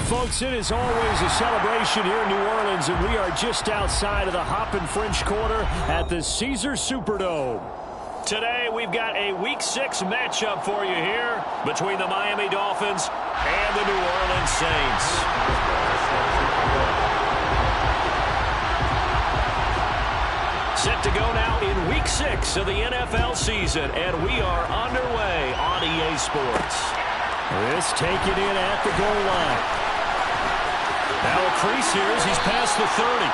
Folks, it is always a celebration here in New Orleans, and we are just outside of the Hoppin' French Quarter at the Caesars Superdome. Today, we've got a Week 6 matchup for you here between the Miami Dolphins and the New Orleans Saints. Set to go now in Week 6 of the NFL season, and we are underway on EA Sports. This taken in at the goal line. Now a crease here as he's past the 30.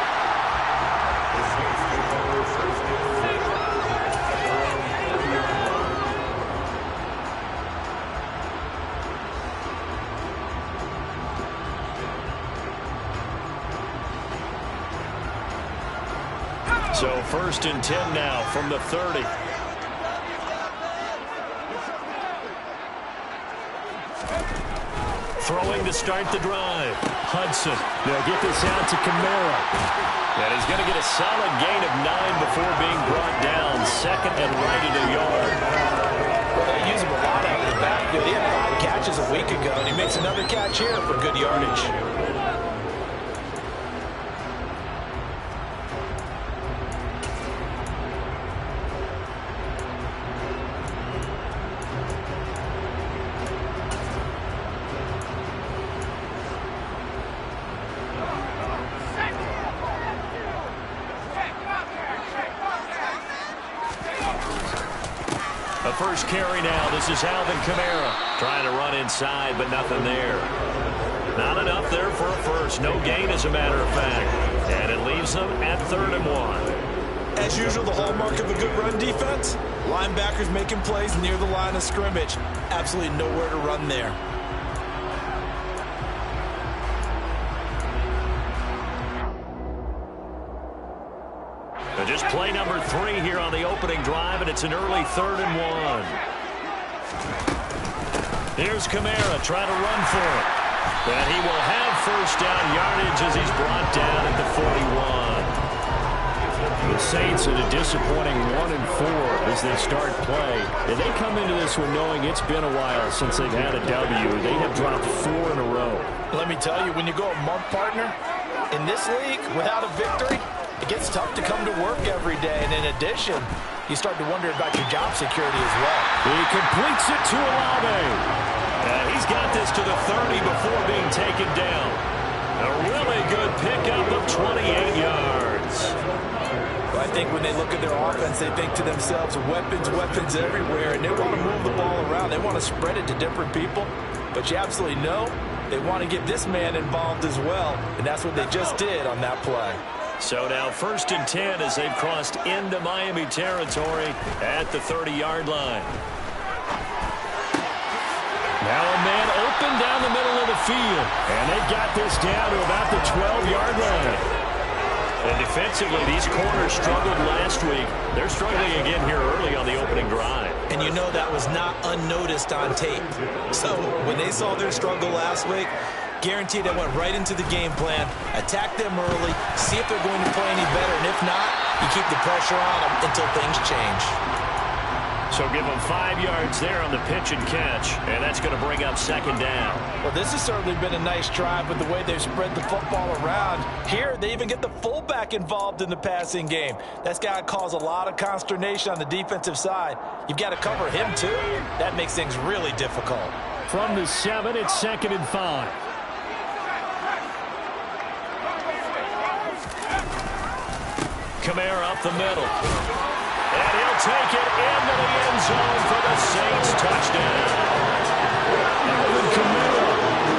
So 1st and 10 now from the 30. Throwing to start the drive. Hudson. They'll get this out to Kamara. And he's going to get a solid gain of 9 before being brought down. 2nd and right at a yard. Well, they use him a lot out of the backfield. He had 5 catches a week ago, and he makes another catch here for good yardage. First carry now. This is Alvin Kamara trying to run inside, but nothing there. Not enough there for a first. No gain, as a matter of fact. And it leaves them at 3rd and 1. As usual, the hallmark of a good run defense, linebackers making plays near the line of scrimmage. Absolutely nowhere to run there. Just play number 3 here on the opening drive, and it's an early 3rd and 1. Here's Kamara trying to run for it. And he will have first down yardage as he's brought down at the 41. The Saints at a disappointing 1-4 as they start play. And they come into this one knowing it's been a while since they've had a W. They have dropped 4 in a row. Let me tell you, when you go a month, partner, in this league without a victory, it gets tough to come to work every day, and in addition, you start to wonder about your job security as well. He completes it to Olave. And he's got this to the 30 before being taken down. A really good pickup of 28 yards. Well, I think when they look at their offense, they think to themselves, weapons, weapons everywhere, and they want to move the ball around. They want to spread it to different people, but you absolutely know they want to get this man involved as well, and that's what they just did on that play. So now 1st and 10 as they've crossed into Miami territory at the 30-yard line. Now a man open down the middle of the field. And they got this down to about the 12-yard line. And defensively, these corners struggled last week. They're struggling again here early on the opening drive. And you know that was not unnoticed on tape. So when they saw their struggle last week, guaranteed they went right into the game plan, attack them early, see if they're going to play any better, and if not, you keep the pressure on them until things change. So give them 5 yards there on the pitch and catch, and that's going to bring up 2nd down. Well, this has certainly been a nice drive with the way they've spread the football around. Here, they even get the fullback involved in the passing game. That's got to cause a lot of consternation on the defensive side. You've got to cover him, too. That makes things really difficult. From the 7, it's 2nd and 5. Kamara up the middle. And he'll take it into the end zone for the Saints touchdown. Alvin Kamara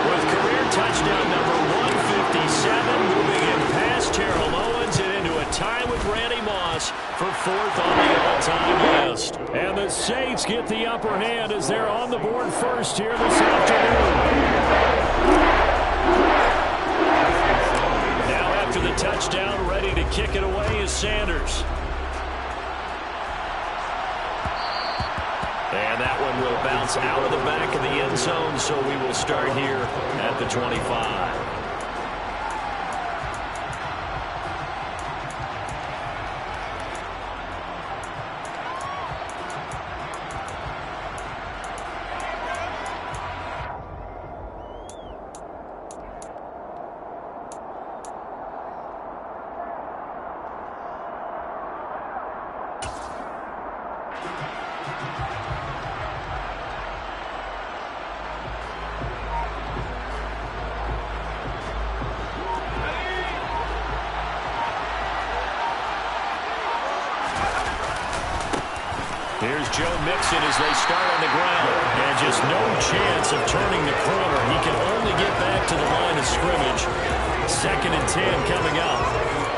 with career touchdown number 157, moving in past Terrell Owens and into a tie with Randy Moss for 4th on the all-time list. And the Saints get the upper hand as they're on the board first here this afternoon. To the touchdown, ready to kick it away is Sanders. And that one will bounce out of the back of the end zone, so we will start here at the 25. Here's Joe Mixon as they start on the ground. And just no chance of turning the corner. He can only get back to the line of scrimmage. 2nd and 10 coming up.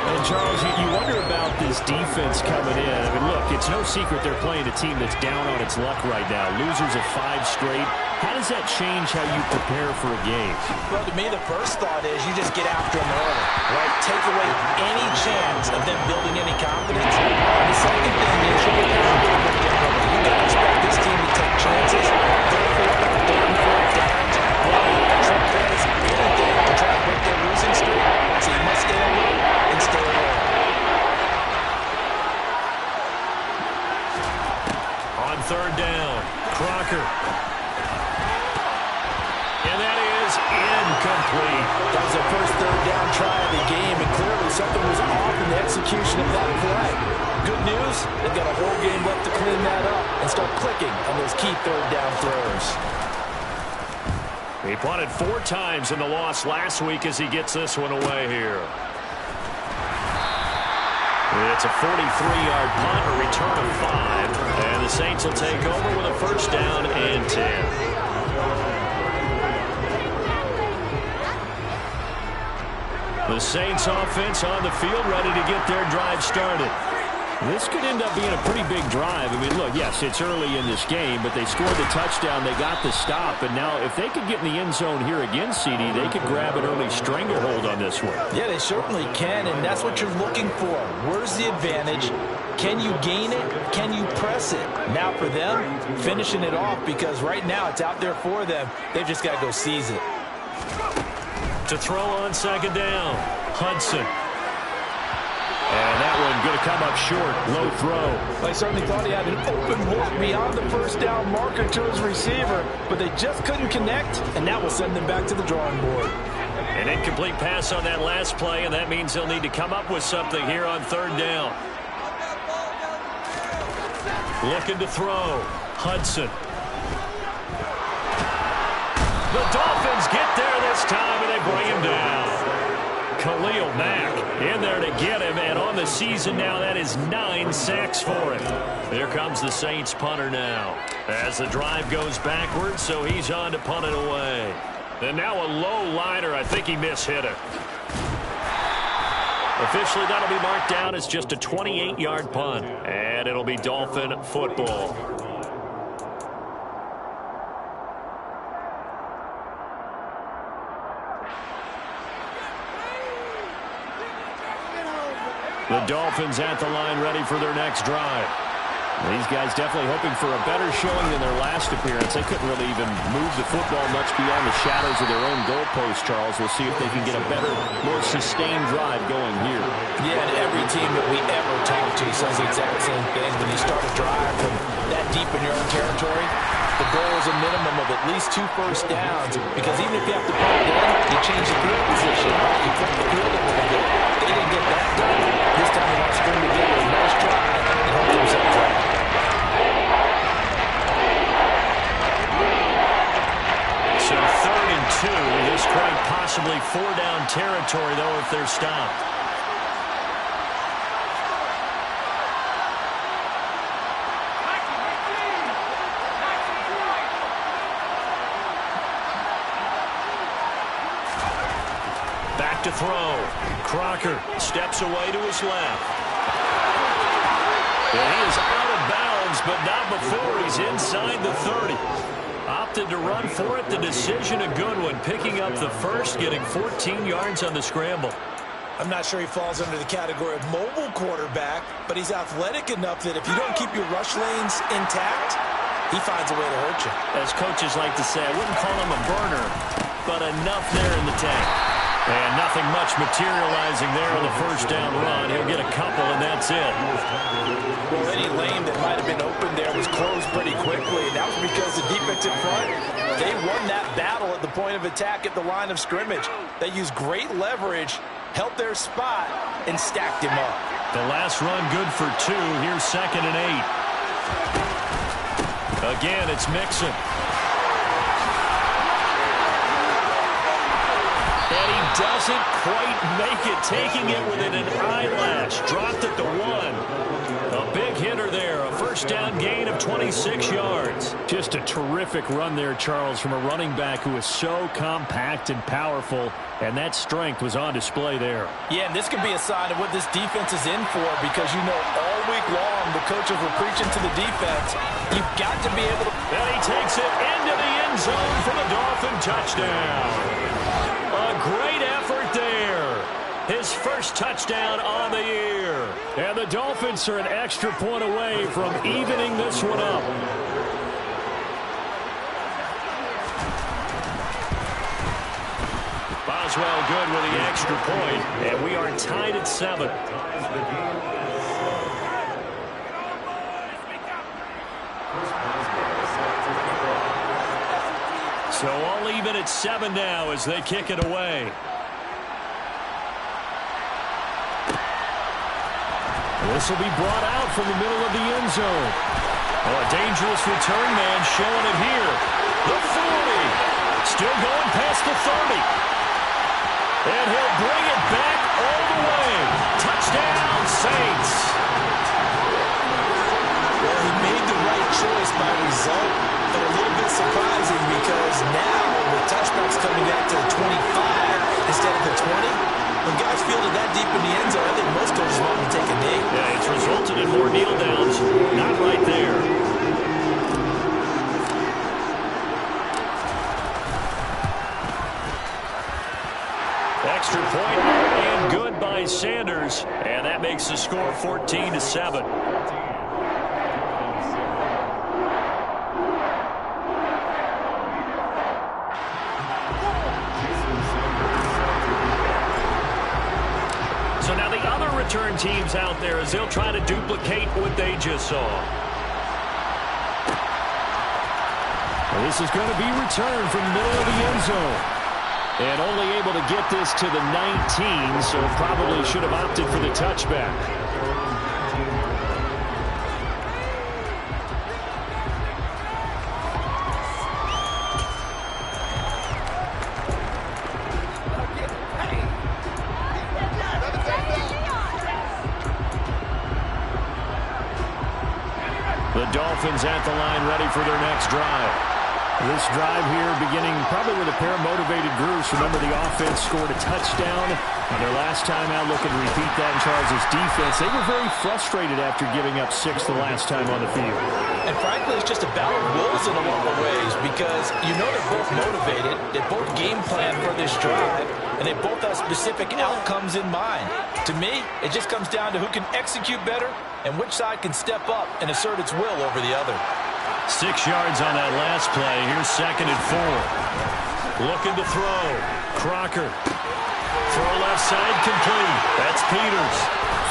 And, Charles, you wonder about this defense coming in. I mean, look, it's no secret they're playing a team that's down on its luck right now. Losers of 5 straight. How does that change how you prepare for a game? Well, to me, the first thought is you just get after them early, right? Take away any chance of them building any confidence. And the second thing is you get a little bit differently. You got to expect this team to take chances, therefore, 3rd and 4th downs, trick plays, anything to try to break their losing streak. So you must stay alert and stay away. On 3rd down, Crocker. And that is incomplete. That was their first 3rd down try of the game, and clearly something was off in the execution of that play. Good news, they've got a whole game left to clean that up and start clicking on those key 3rd down throws. He punted 4 times in the loss last week as he gets this one away here. It's a 43-yard punt, a return of 5, and the Saints will take over with a 1st down and 10. The Saints offense on the field ready to get their drive started. This could end up being a pretty big drive. I mean, look, yes, it's early in this game, but they scored the touchdown, they got the stop, and now if they could get in the end zone here again, CD, they could grab an early stranglehold on this one. Yeah, they certainly can, and that's what you're looking for. Where's the advantage? Can you gain it? Can you press it? Now for them, finishing it off, because right now it's out there for them. They've just got to go seize it. To throw on 2nd down, Hudson. And that one going to come up short. Low throw. They certainly thought he had an open look beyond the 1st down marker to his receiver, but they just couldn't connect, and that will send them back to the drawing board. An incomplete pass on that last play, and that means they'll need to come up with something here on 3rd down. Looking to throw. Hudson. The Dolphins get there this time, and they bring him down. Khalil Mack in there to get him, and on the season now, that is 9 sacks for him. There comes the Saints punter now. As the drive goes backwards, so he's on to punt it away. And now a low liner. I think he mishit it. Officially, that'll be marked down as just a 28-yard punt, and it'll be Dolphin football. The Dolphins at the line ready for their next drive. These guys definitely hoping for a better showing than their last appearance. They couldn't really even move the football much beyond the shadows of their own goalpost, Charles. We'll see if they can get a better, more sustained drive going here. Yeah, and every team that we ever talk to says the exact same thing. When you start a drive from that deep in your own territory, the goal is a minimum of at least 2 first downs, because even if you have to punt it in, you change the field position. You flip the field a little bit. They didn't get that done. This time they want to string together a nice drive and hope themselves out. So 3rd and 2. This quite possibly 4-down territory, though, if they're stopped. Back to throw. Crocker steps away to his left. And he is out of bounds, but not before he's inside the 30. Opted to run for it. The decision a good one. Picking up the first, getting 14 yards on the scramble. I'm not sure he falls under the category of mobile quarterback, but he's athletic enough that if you don't keep your rush lanes intact, he finds a way to hurt you. As coaches like to say, I wouldn't call him a burner, but enough there in the tank. And nothing much materializing there on the 1st down run. He'll get a couple, and that's it. Well, any lane that might have been open there was closed pretty quickly, and that was because the defensive front, they won that battle at the point of attack at the line of scrimmage. They used great leverage, held their spot, and stacked him up. The last run good for 2. Here's 2nd and 8. Again, it's Mixon. And he doesn't quite make it, taking it within an eyelash. Dropped at the 1. A big hitter there. A first down gain of 26 yards. Just a terrific run there, Charles, from a running back who is so compact and powerful, and that strength was on display there. Yeah, and this could be a sign of what this defense is in for, because you know all week long the coaches were preaching to the defense, you've got to be able to... And he takes it into the end zone for the Dolphin touchdown. A great effort there. His first touchdown on the year. And the Dolphins are an extra point away from evening this one up. Boswell good with the extra point, and we are tied at 7. So all even at 7 now as they kick it away. This will be brought out from the middle of the end zone. Oh, a dangerous return man showing it here. The 40. Still going past the 30. And he'll bring it back all the way. Touchdown, Saints. Well, he made the right choice by result, but a little bit surprising because now the touchback's coming out to the 25 instead of the 20. When guys fielded that deep in the end zone, I think most coaches want to take a knee. Yeah, it's resulted in more kneel downs. Not right there. Extra point and good by Sanders, and that makes the score 14-7. So now the other return teams out there as they'll try to duplicate what they just saw. Well, this is going to be returned from the middle of the end zone. And only able to get this to the 19, so probably should have opted for the touchback. The Dolphins at the line ready for their next drive. This drive here beginning probably with a pair of motivated groups. Remember, the offense scored a touchdown on their last time out. Looking to repeat that in Charles' defense. They were very frustrated after giving up 6 the last time on the field. And frankly, it's just a battle of wills in a lot of ways because you know they're both motivated. They both game plan for this drive, and they both have specific outcomes in mind. To me, it just comes down to who can execute better and which side can step up and assert its will over the other. 6 yards on that last play. Here's 2nd and 4. Looking to throw. Crocker. Throw left side complete. That's Peters.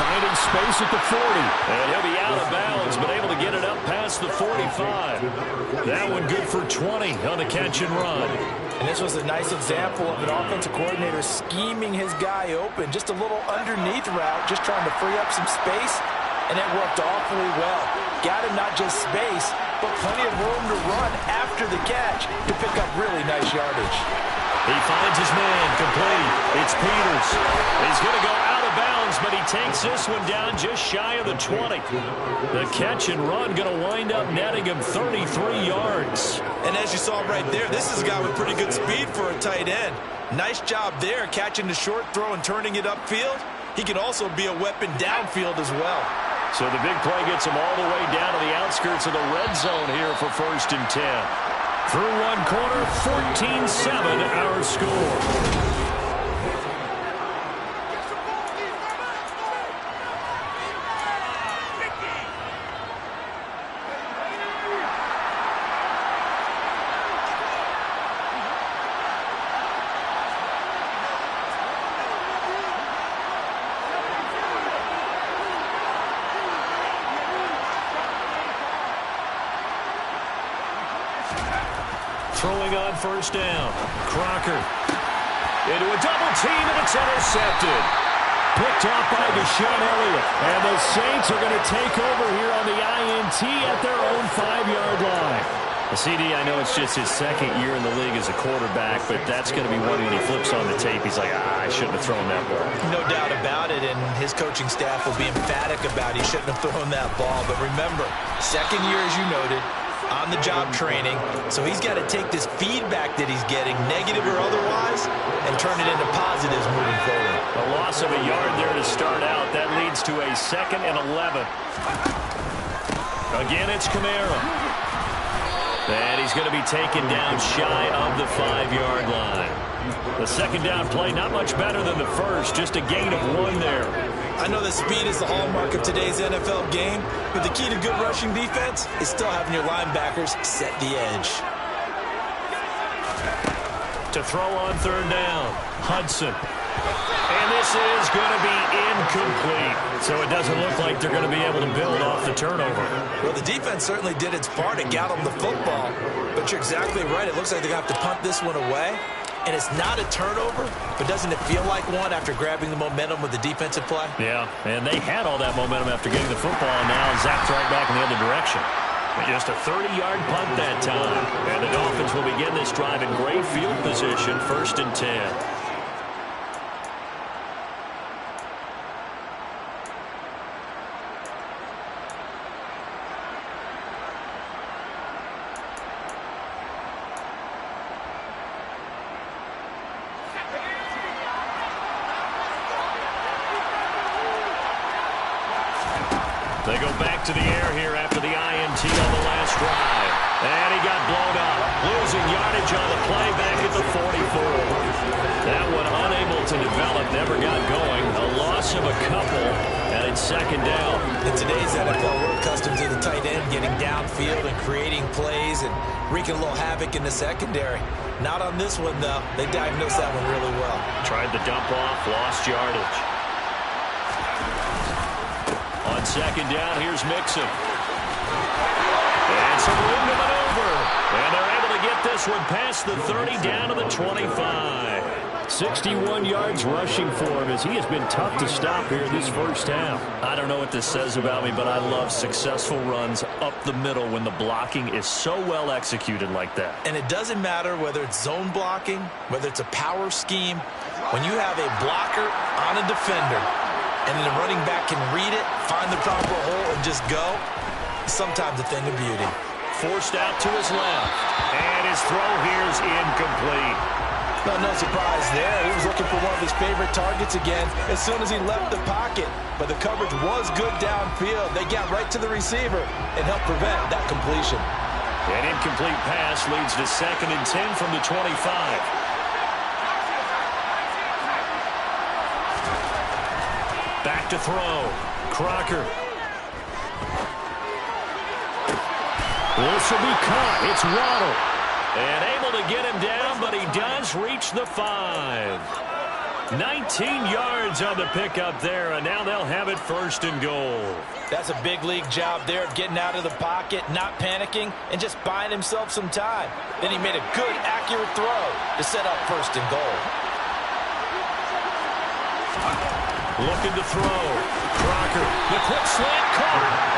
Finding space at the 40. And he'll be out of bounds, but able to get it up past the 45. That one good for 20 on the catch and run. And this was a nice example of an offensive coordinator scheming his guy open. Just a little underneath route, just trying to free up some space. And it worked awfully well. Got him not just space, but plenty of room to run after the catch to pick up really nice yardage. He finds his man complete. It's Peters. He's going to go out of bounds, but he takes this one down just shy of the 20. The catch and run going to wind up netting him 33 yards. And as you saw right there, this is a guy with pretty good speed for a tight end. Nice job there catching the short throw and turning it upfield. He can also be a weapon downfield as well. So the big play gets him all the way down to the outskirts of the red zone here for 1st and 10. Through one quarter, 14-7 our score. Throwing on 1st down. Crocker. Into a double team, and it's intercepted. Picked off by Deshaun Elliott. And the Saints are going to take over here on the INT at their own 5-yard line. CD, I know it's just his second year in the league as a quarterback, but that's going to be one when he flips on the tape. He's like, I shouldn't have thrown that ball. No doubt about it, and his coaching staff will be emphatic about he shouldn't have thrown that ball. But remember, second year, as you noted, on-the-job training, so he's got to take this feedback that he's getting, negative or otherwise, and turn it into positives moving forward. A loss of a yard there to start out. That leads to a 2nd and 11. Again, it's Kamara. And he's going to be taken down shy of the 5-yard line. The second down play, not much better than the first, just a gain of 1 there. I know that speed is the hallmark of today's NFL game, but the key to good rushing defense is still having your linebackers set the edge. To throw on 3rd down, Hudson. And this is going to be incomplete. So it doesn't look like they're going to be able to build off the turnover. Well, the defense certainly did its part to get them the football. But you're exactly right. It looks like they're going to have to punt this one away. And it's not a turnover, but doesn't it feel like one after grabbing the momentum with the defensive play? Yeah, and they had all that momentum after getting the football, and now zapped right back in the other direction. Just a 30-yard punt that time. And the Dolphins will begin this drive in great field position, 1st and 10. They go back to the air here after the INT on the last drive. And he got blown up. Losing yardage on the play back at the 44. That one unable to develop, never got going. A loss of a couple, and it's 2nd down. In today's NFL, we're accustomed to the tight end getting downfield and creating plays and wreaking a little havoc in the secondary. Not on this one, though. They diagnosed that one really well. Tried the dump off, lost yardage. On 2nd down, here's Mixon. And some room to maneuver. And they're able to get this one past the 30 down to the 25. 61 yards rushing for him as he has been tough to stop here this first half. I don't know what this says about me, but I love successful runs up the middle when the blocking is so well executed like that. And it doesn't matter whether it's zone blocking, whether it's a power scheme. When you have a blocker on a defender, and the running back can read it, find the proper hole, and just go, sometimes a thing of beauty. Forced out to his left. And his throw here is incomplete. Well, no surprise there. He was looking for one of his favorite targets again as soon as he left the pocket. But the coverage was good downfield. They got right to the receiver and helped prevent that completion. An incomplete pass leads to 2nd and 10 from the 25. Back to throw. Crocker. This will be caught. It's Waddle. And able to get him down, but he does reach the 5. 19 yards on the pickup there, and now they'll have it 1st and goal. That's a big league job there of getting out of the pocket, not panicking, and just buying himself some time. Then he made a good, accurate throw to set up 1st and goal. Looking to throw. Crocker. The quick slant caught.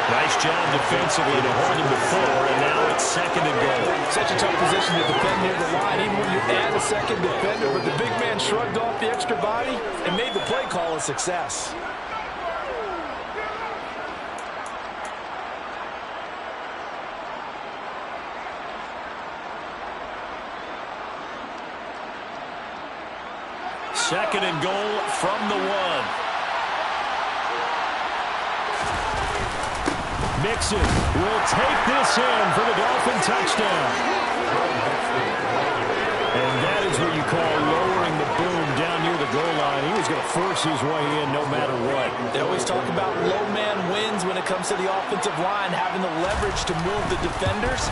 Nice job defensively to hold him to 4, and now it's 2nd and goal. Such a tough position to defend near the line, even when you add a second defender, but the big man shrugged off the extra body and made the play call a success. Second and goal from the 1. Mixon will take this in for the Dolphin touchdown. And that is what you call lowering the boom down near the goal line. He was going to force his way in no matter what. They always talk about low man wins when it comes to the offensive line, having the leverage to move the defenders.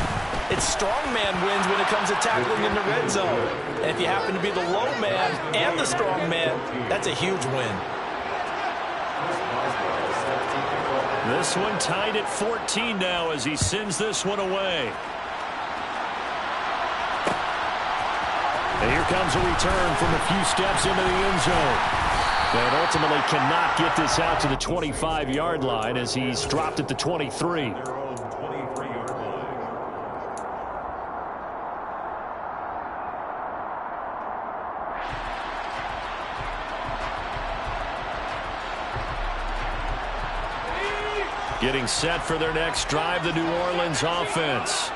It's strong man wins when it comes to tackling in the red zone. And if you happen to be the low man and the strong man, that's a huge win. This one tied at 14 now as he sends this one away. And here comes a return from a few steps into the end zone. And ultimately cannot get this out to the 25-yard line as he's dropped at the 23. Getting set for their next drive, the New Orleans offense.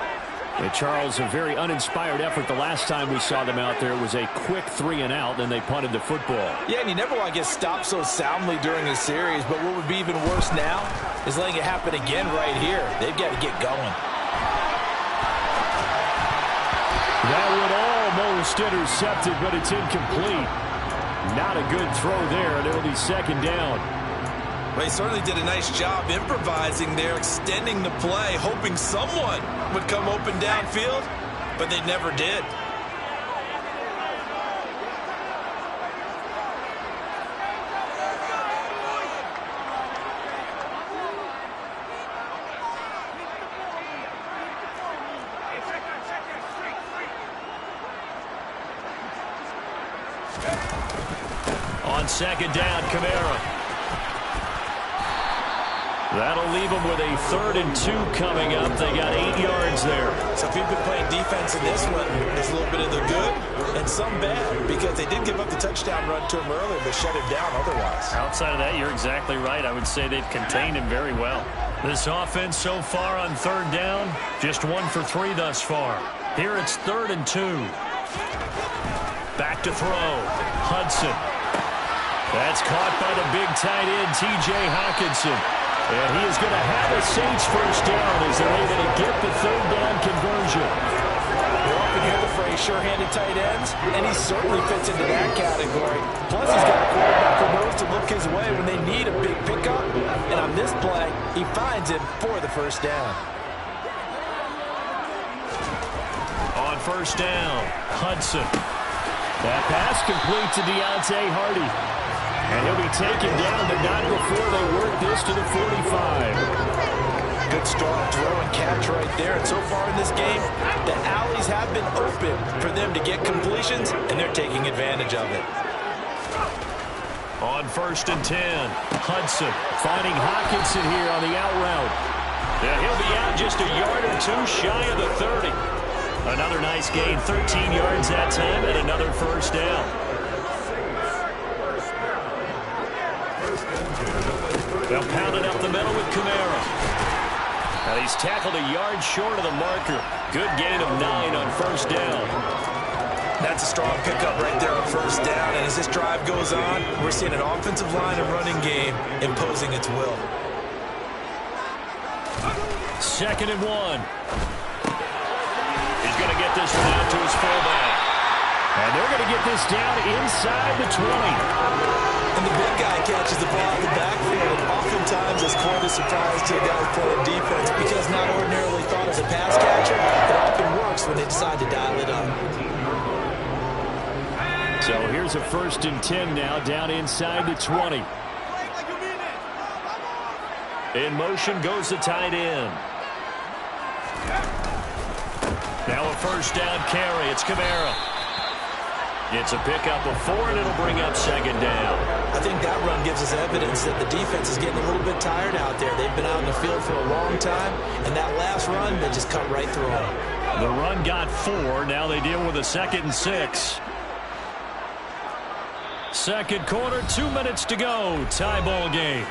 And Charles, a very uninspired effort the last time we saw them out there. It was a quick 3-and-out, then they punted the football. Yeah, and you never want to get stopped so soundly during a series, but what would be even worse now is letting it happen again right here. They've got to get going. That would almost intercepted, but it's incomplete. Not a good throw there, and it'll be second down. Well, he certainly did a nice job improvising there, extending the play, hoping someone would come open downfield, but they never did. On second down, Kamara. That'll leave them with a 3rd and 2 coming up. They got 8 yards there. So if you've been playing defense in this one, there's a little bit of the good and some bad, because they did give up the touchdown run to him earlier, but shut him down otherwise. Outside of that, you're exactly right. I would say they've contained him very well. This offense so far on 3rd down, just 1 for 3 thus far. Here it's 3rd and 2. Back to throw. Hudson. That's caught by the big tight end, T.J. Hawkinson. And he is going to have a Saints first down as they're able to get the 3rd down conversion. We're often hear the phrase sure-handed tight ends, and he certainly fits into that category. Plus, he's got a quarterback who knows to look his way when they need a big pickup. And on this play, he finds him for the first down. On first down, Hudson. That pass complete to Deontay Hardy. And he'll be taken down, but not before they work this to the 45. Good strong throw and catch right there. And so far in this game, the alleys have been open for them to get completions, and they're taking advantage of it. On 1st and 10, Hudson finding Hawkinson here on the out route. Yeah, he'll be out just a yard or 2 shy of the 30. Another nice gain, 13 yards that time, and another first down. They'll pound it up the middle with Kamara. And he's tackled a yard short of the marker. Good gain of 9 on first down. That's a strong pickup right there on first down. And as this drive goes on, we're seeing an offensive line and running game imposing its will. 2nd and 1. He's going to get this one out to his fullback. And they're going to get this down inside the 20. And the big guy catches the ball in the backfield. Oftentimes, it's quite a surprise to a guy playing defense because not ordinarily thought as a pass catcher. It often works when they decide to dial it up. So here's a 1st and 10 now, down inside the 20. In motion goes the tight end. Now a first down carry. It's Kamara. It's a pickup of 4, and it'll bring up 2nd down. I think that run gives us evidence that the defense is getting a little bit tired out there. They've been out in the field for a long time, and that last run, they just cut right through them. The run got 4. Now they deal with a 2nd and 6. Second quarter, 2 minutes to go. Tie ball game.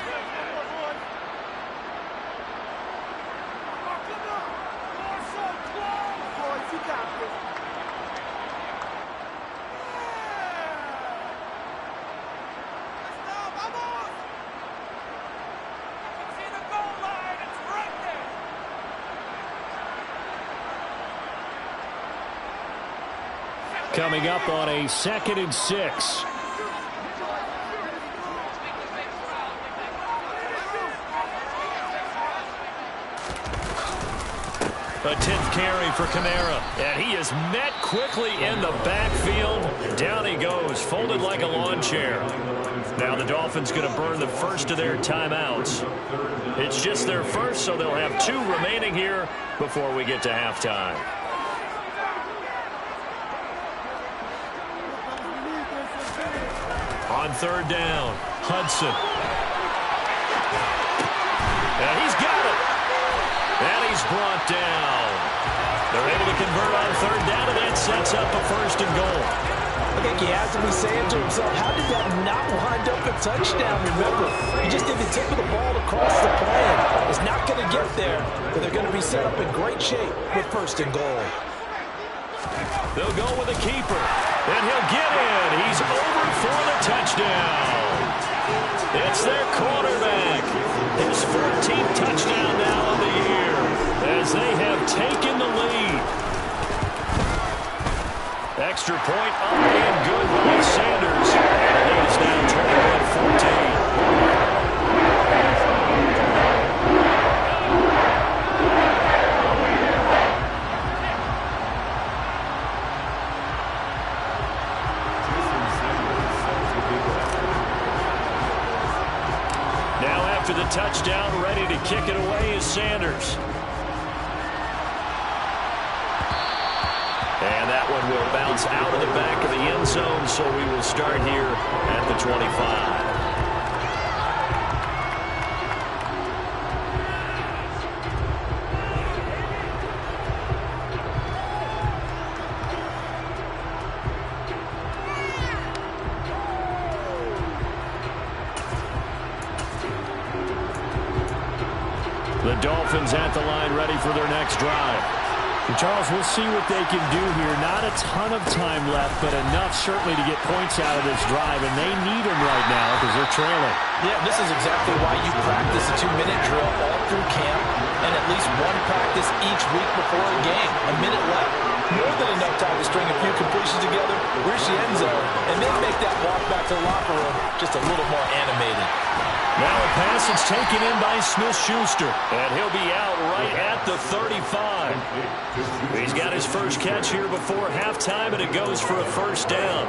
Coming up on a 2nd and 6. A 10th carry for Kamara. And he is met quickly in the backfield. Down he goes, folded like a lawn chair. Now the Dolphins going to burn the first of their timeouts. It's just their first, so they'll have 2 remaining here before we get to halftime. On 3rd down, Hudson. And he's got it. And he's brought down. They're able to convert on 3rd down, and that sets up a 1st and goal. I think he has to be saying to himself, how did that not wind up a touchdown, remember. You just need the tip of the ball to cross the plane. It's not going to get there, but they're going to be set up in great shape with 1st and goal. They'll go with a keeper, and he'll get in. He's over for the touchdown. It's their quarterback. His 14th touchdown now of the year as they have taken the lead. Extra point up and good by Sanders. And the lead is now 21-14. After the touchdown, ready to kick it away is Sanders. And that one will bounce out of the back of the end zone, so we will start here at the 25. The Dolphins at the line ready for their next drive. And Charles, we'll see what they can do here. Not a ton of time left, but enough certainly to get points out of this drive, and they need them right now because they're trailing. Yeah, this is exactly why you practice a 2-minute drill all through camp and at least one practice each week before a game. A minute left, more than enough time to string a few completions together, reach the end zone, and then make that walk back to the locker room just a little more animated. Now a pass that's taken in by Smith-Schuster, and he'll be out right at the 35. He's got his first catch here before halftime, and it goes for a 1st down.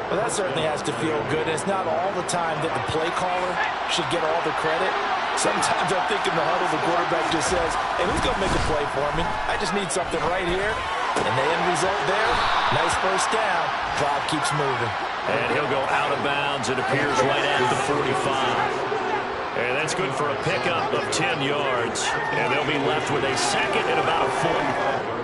Well, that certainly has to feel good. It's not all the time that the play caller should get all the credit. Sometimes I think in the huddle, the quarterback just says, hey, who's going to make a play for me? I just need something right here. And the end result there, nice 1st down. Drive keeps moving. And he'll go out of bounds. It appears right at the 45. And that's good for a pickup of 10 yards. And they'll be left with a 2nd and about a 4.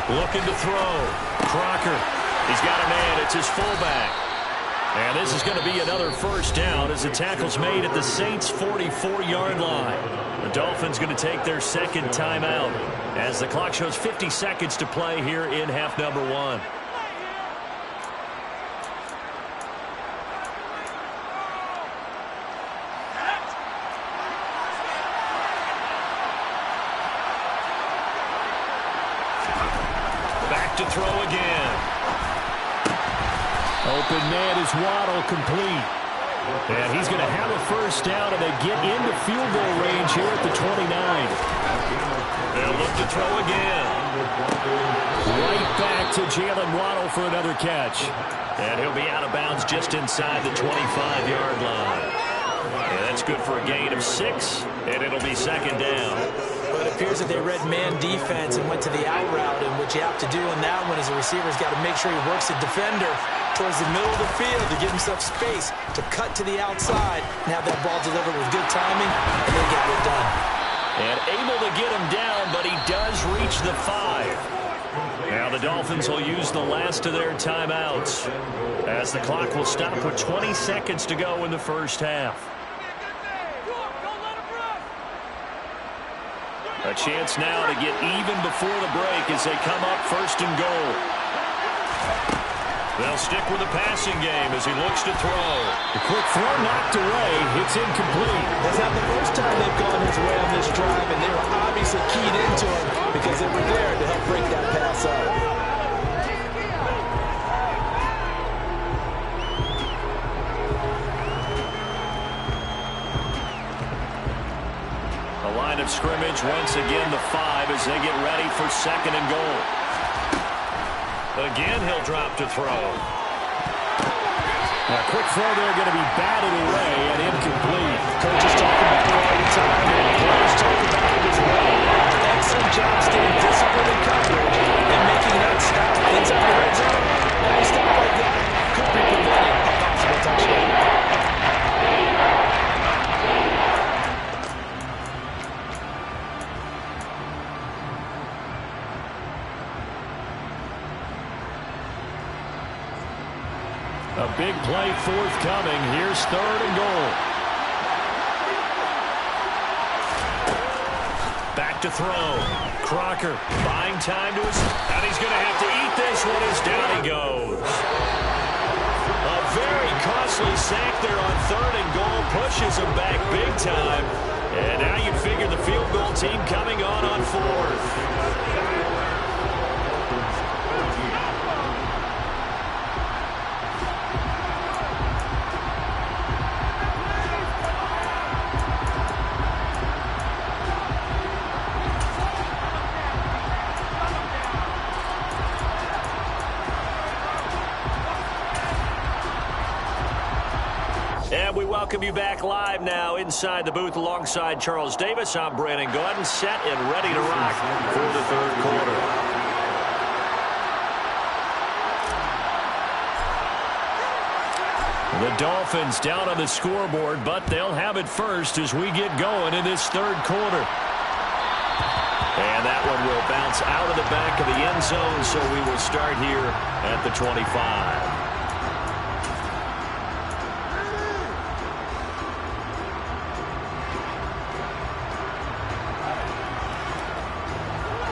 Looking to throw. Crocker. He's got a man. It's his fullback. And this is going to be another 1st down as the tackle's made at the Saints' 44-yard line. The Dolphins going to take their 2nd timeout as the clock shows 50 seconds to play here in half number 1. To throw again. Open man is Waddle, complete. And he's going to have a 1st down, and they get into field goal range here at the 29. They'll look to throw again. Right back to Jalen Waddle for another catch. And he'll be out of bounds just inside the 25-yard line. And that's good for a gain of 6, and it'll be 2nd down. But it appears that they read man defense and went to the out route, and what you have to do in that one is a receiver's got to make sure he works the defender towards the middle of the field to give himself space to cut to the outside and have that ball delivered with good timing, and then get it done. And able to get him down, but he does reach the 5. Now the Dolphins will use the last of their timeouts as the clock will stop with 20 seconds to go in the 1st half. A chance now to get even before the break as they come up 1st and goal. They'll stick with the passing game as he looks to throw. The quick throw knocked away. It's incomplete. That's not the first time they've gone his way on this drive, and they were obviously keyed into him because they were there to help break that pass up. Line of scrimmage, once again the 5 as they get ready for 2nd and goal. Again, he'll drop to throw. A quick throw there going to be batted away. big play forthcoming. Here's 3rd and goal. Back to throw. Crocker buying time to us, and he's going to have to eat this one as down he goes. A very costly sack there on 3rd and goal. Pushes him back big time. And now you figure the field goal team coming on 4th. And we welcome you back live now inside the booth alongside Charles Davis. I'm Brandon Gordon, set and ready to rock for the 3rd quarter. The Dolphins down on the scoreboard, but they'll have it first as we get going in this 3rd quarter. And that one will bounce out of the back of the end zone, so we will start here at the 25.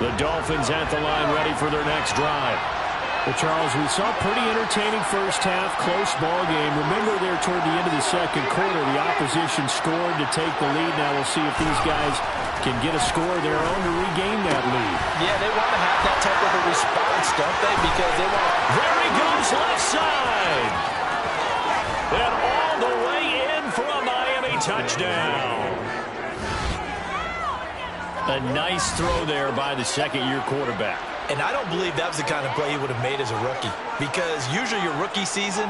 The Dolphins at the line ready for their next drive. Well, Charles, we saw a pretty entertaining first half, close ball game. Remember there toward the end of the 2nd quarter, the opposition scored to take the lead. Now we'll see if these guys can get a score of their own to regain that lead. Yeah, they want to have that type of a response, don't they? Because they want... There he goes left side. And all the way in for a Miami touchdown. A nice throw there by the 2nd-year quarterback. And I don't believe that was the kind of play he would have made as a rookie. Because usually your rookie season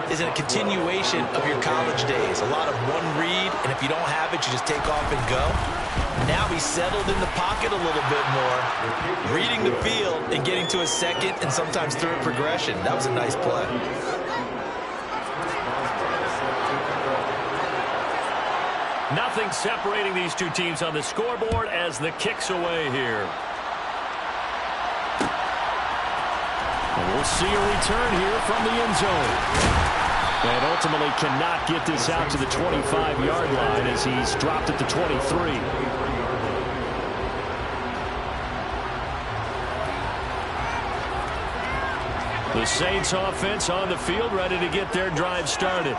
is a continuation of your college days. A lot of one read, and if you don't have it, you just take off and go. Now he's settled in the pocket a little bit more, reading the field and getting to a 2nd and sometimes 3rd progression. That was a nice play. Nothing separating these two teams on the scoreboard as the kick's away here. And we'll see a return here from the end zone. And ultimately cannot get this out to the 25-yard line as he's dropped at the 23. The Saints offense on the field ready to get their drive started.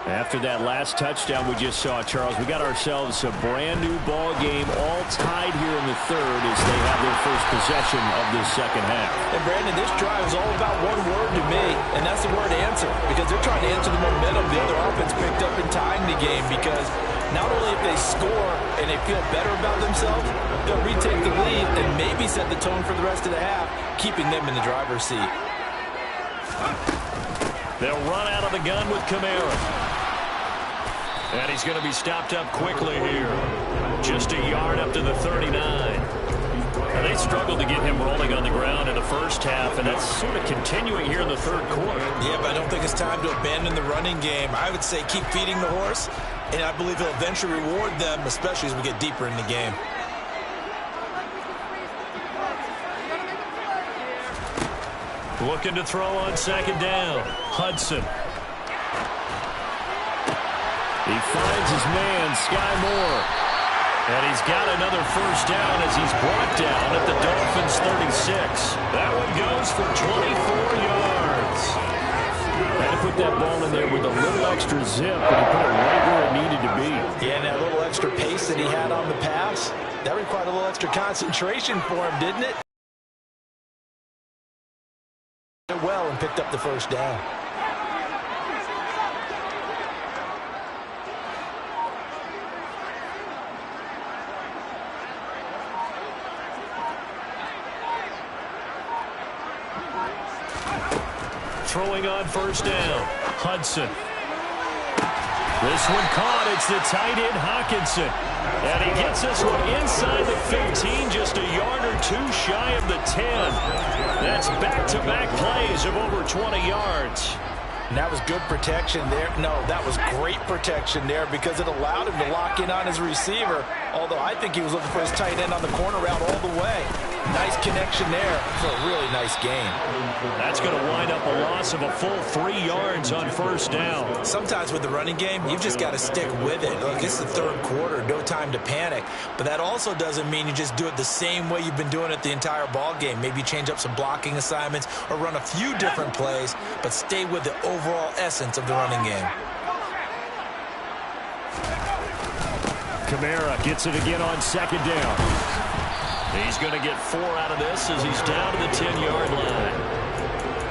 After that last touchdown we just saw, Charles, we got ourselves a brand new ball game, all tied here in the 3rd as they have their first possession of this 2nd half. And Brandon, this drive is all about one word to me, and that's the word answer. Because they're trying to answer the momentum the other offense picked up in tying the game. Because not only if they score and they feel better about themselves, they'll retake the lead and maybe set the tone for the rest of the half, keeping them in the driver's seat. They'll run out of the gun with Kamara. And he's going to be stopped up quickly here. Just a yard up to the 39. Now, they struggled to get him rolling on the ground in the first half, and that's sort of continuing here in the 3rd quarter. Yeah, but I don't think it's time to abandon the running game. I would say keep feeding the horse, and I believe he'll eventually reward them, especially as we get deeper in the game. Looking to throw on 2nd down. Hudson. He finds his man, Sky Moore. And he's got another first down as he's brought down at the Dolphins' 36. That one goes for 24 yards. Had to put that ball in there with a little extra zip, and he put it right where it needed to be. Yeah, and that little extra pace that he had on the pass, that required a little extra concentration for him, didn't it? Well, and picked up the first down. Throwing on first down. Hudson. This one caught. It's the tight end, Hawkinson. And he gets this one inside the 15, just a yard or two shy of the 10. That's back-to-back plays of over 20 yards. And that was good protection there. No, that was great protection there because it allowed him to lock in on his receiver, although I think he was looking for his tight end on the corner route all the way. Nice connection there for a really nice game. That's going to wind up a loss of a full 3 yards on first down. Sometimes with the running game, you've just got to stick with it. Look, it's the third quarter, no time to panic. But that also doesn't mean you just do it the same way you've been doing it the entire ball game. Maybe change up some blocking assignments or run a few different plays, but stay with the overall essence of the running game. Kamara gets it again on second down. He's going to get 4 out of this as he's down to the 10-yard line.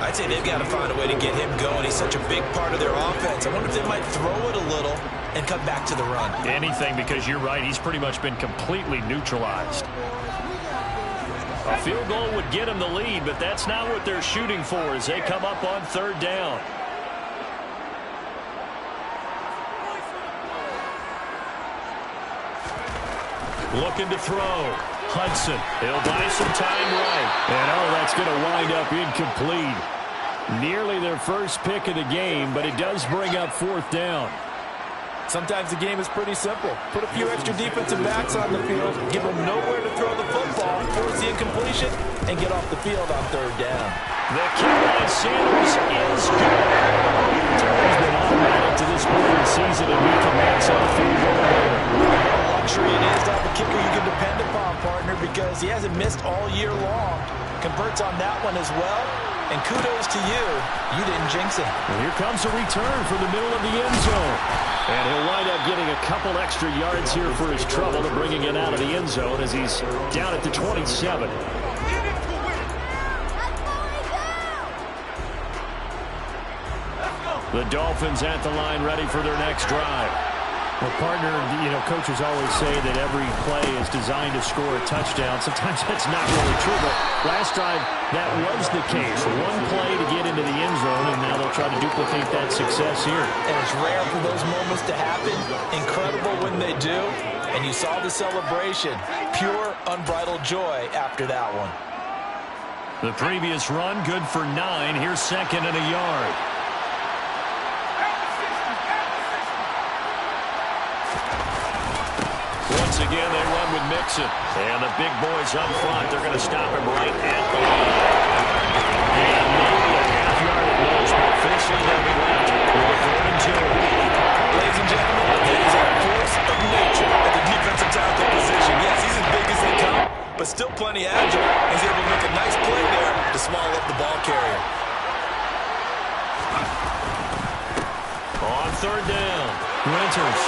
I'd say they've got to find a way to get him going. He's such a big part of their offense. I wonder if they might throw it a little and come back to the run. Anything, because you're right. He's pretty much been completely neutralized. A field goal would get him the lead, but that's not what they're shooting for as they come up on third down. Looking to throw. Hudson, he'll buy some time right. And, that's going to wind up incomplete. Nearly their first pick of the game, but it does bring up fourth down. Sometimes the game is pretty simple. Put a few extra defensive backs on the field, give them nowhere to throw the football, force the incompletion, and get off the field on third down. The kick by Sanders is good. He's been automatic to this point of the season, and he can max out field goal. Luxury it is to have a kicker you can depend upon, partner, because he hasn't missed all year long. Converts on that one as well, and kudos to you. You didn't jinx it. And here comes a return from the middle of the end zone. And he'll wind up getting a couple extra yards here for his trouble to bringing it out of the end zone as he's down at the 27. The Dolphins at the line ready for their next drive. Well, partner, coaches always say that every play is designed to score a touchdown. Sometimes that's not really true, but last drive, that was the case. One play to get into the end zone, and now they'll try to duplicate that success here. And it's rare for those moments to happen. Incredible when they do. And you saw the celebration. Pure, unbridled joy after that one. The previous run, good for 9. Here's second and a yard. Once again, they run with Mixon. And the big boys up front, they're going to stop him right at the line. And maybe a half-yard at most, but officially they'll be left with a 4th and 2. Ladies and gentlemen, that is a force of nature at the defensive tackle position. Yes, he's as big as they come, but still plenty agile. He's able to make a nice play there to swallow up the ball carrier. On third down, Winters.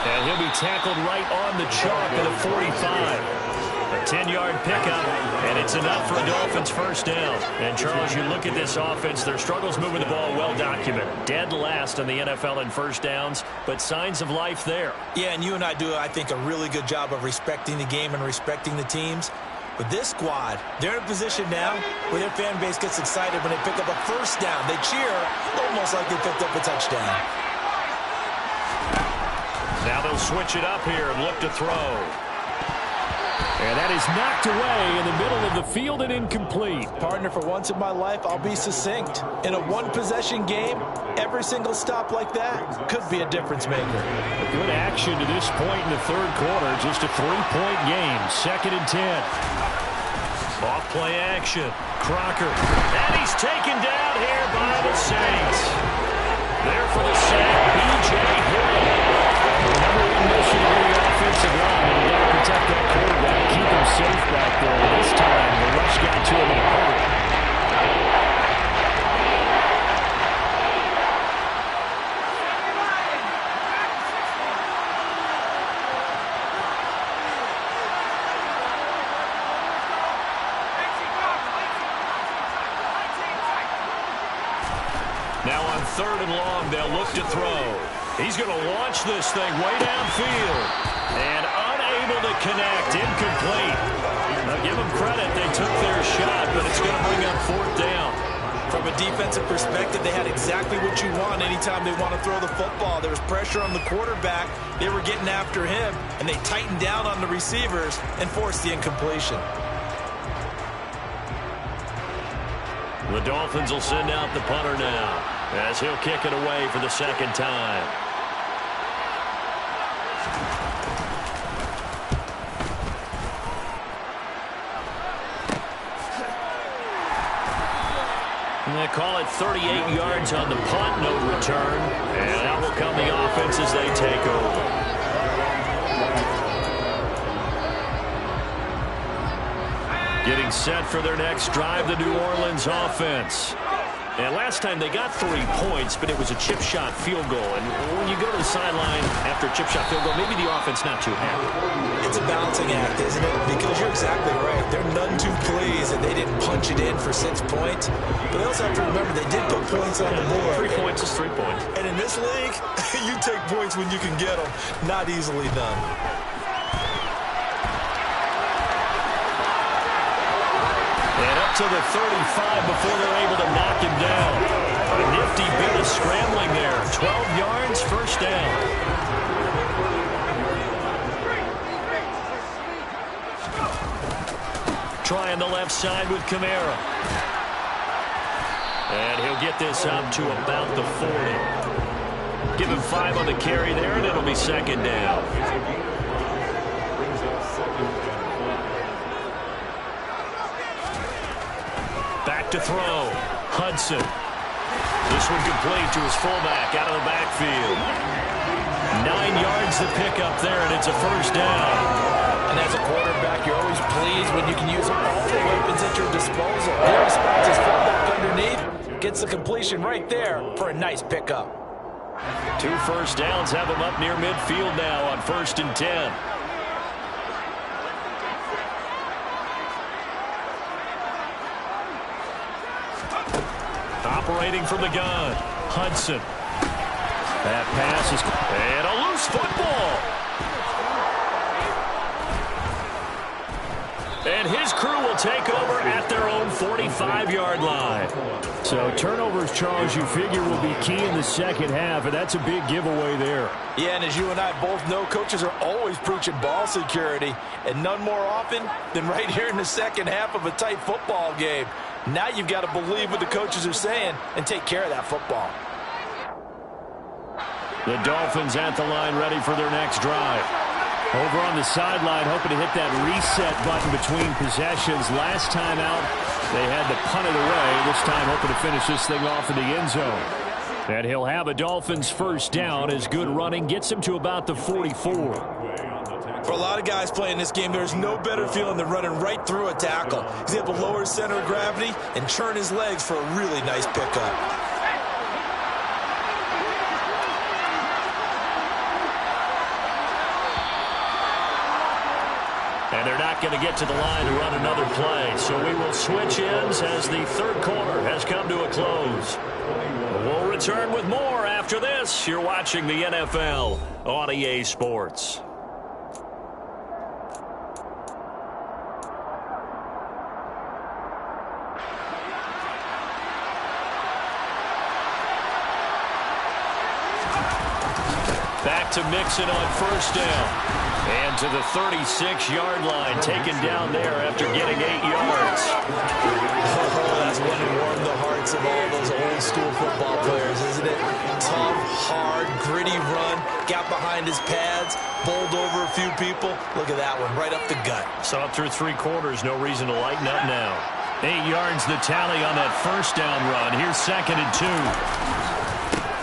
And he'll be tackled right on the chalk at the 45. A 10-yard pickup, and it's enough for a Dolphins first down. And, Charles, you look at this offense, their struggles moving the ball well documented. Dead last in the NFL in first downs, but signs of life there. Yeah, and you and I do, I think, a really good job of respecting the game and respecting the teams. With this squad, they're in a position now where their fan base gets excited when they pick up a first down. They cheer almost like they picked up a touchdown. Now they'll switch it up here and look to throw. And that is knocked away in the middle of the field and incomplete. Partner, for once in my life, I'll be succinct. In a one-possession game, every single stop like that could be a difference maker. A good action to this point in the third quarter. Just a 3-point game. 2nd and 10. Off play action. Crocker. And he's taken down here by the Saints. There for the sack, B.J. Hill. The number one mission of the offensive line, and you got to protect that quarterback, keep him safe back there. This time, the rush got to him in a hurry. Now on third and long, they'll look to throw. He's going to launch this thing way downfield. And unable to connect. Incomplete. Now give them credit. They took their shot, but it's going to bring up fourth down. From a defensive perspective, they had exactly what you want anytime they want to throw the football. There was pressure on the quarterback. They were getting after him, and they tightened down on the receivers and forced the incompletion. The Dolphins will send out the punter now as he'll kick it away for the second time. get 38 yards on the punt, no return. And out will come the offense as they take over. Getting set for their next drive, the New Orleans offense. And last time they got 3 points, but it was a chip shot field goal. And when you go to the sideline after a chip shot field goal, maybe the offense not too happy. It's a balancing act, isn't it? Because you're exactly right. They're none too pleased that they didn't punch it in for 6 points. But they also have to remember they did put points on the board. 3 points is 3 points. And in this league, you take points when you can get them. Not easily done. And up to the 35 before they're able to knock him down. A nifty bit of scrambling there. 12 yards, first down. Trying the left side with Kamara. And he'll get this up to about the 40. Give him 5 on the carry there, and it'll be second down. Back to throw. Hudson. This one complete to his fullback out of the backfield. 9 yards to pick up there, and it's a first down. And as a quarterback, you're always pleased when you can use all the weapons at your disposal. Here he spots his fullback underneath, gets the completion right there for a nice pickup. 2 first downs have him up near midfield now on 1st and 10. Operating from the gun, Hudson. That pass is... And a loose football. And his crew will take over at their own 45-yard line. So turnovers, Charles, you figure will be key in the second half, and that's a big giveaway there. Yeah, and as you and I both know, coaches are always preaching ball security, and none more often than right here in the second half of a tight football game. Now you've got to believe what the coaches are saying and take care of that football. The Dolphins at the line ready for their next drive. Over on the sideline, hoping to hit that reset button between possessions. Last time out, they had to punt it away. This time hoping to finish this thing off in the end zone. And he'll have a Dolphins first down as good running gets him to about the 44. For a lot of guys playing this game, there's no better feeling than running right through a tackle. He's able to lower his center of gravity and churn his legs for a really nice pickup. And they're not going to get to the line to run another play. So we will switch ends as the third quarter has come to a close. We'll return with more after this. You're watching the NFL on EA Sports. Back to Mixon on first down. And to the 36-yard line, taken down there after getting 8 yards. Oh, that's one to warm the hearts of all those old-school football players, isn't it? Tough, hard, gritty run, got behind his pads, bowled over a few people. Look at that one, right up the gut. Saw it through 3 quarters, no reason to lighten up now. 8 yards the tally on that first down run. Here's 2nd and 2.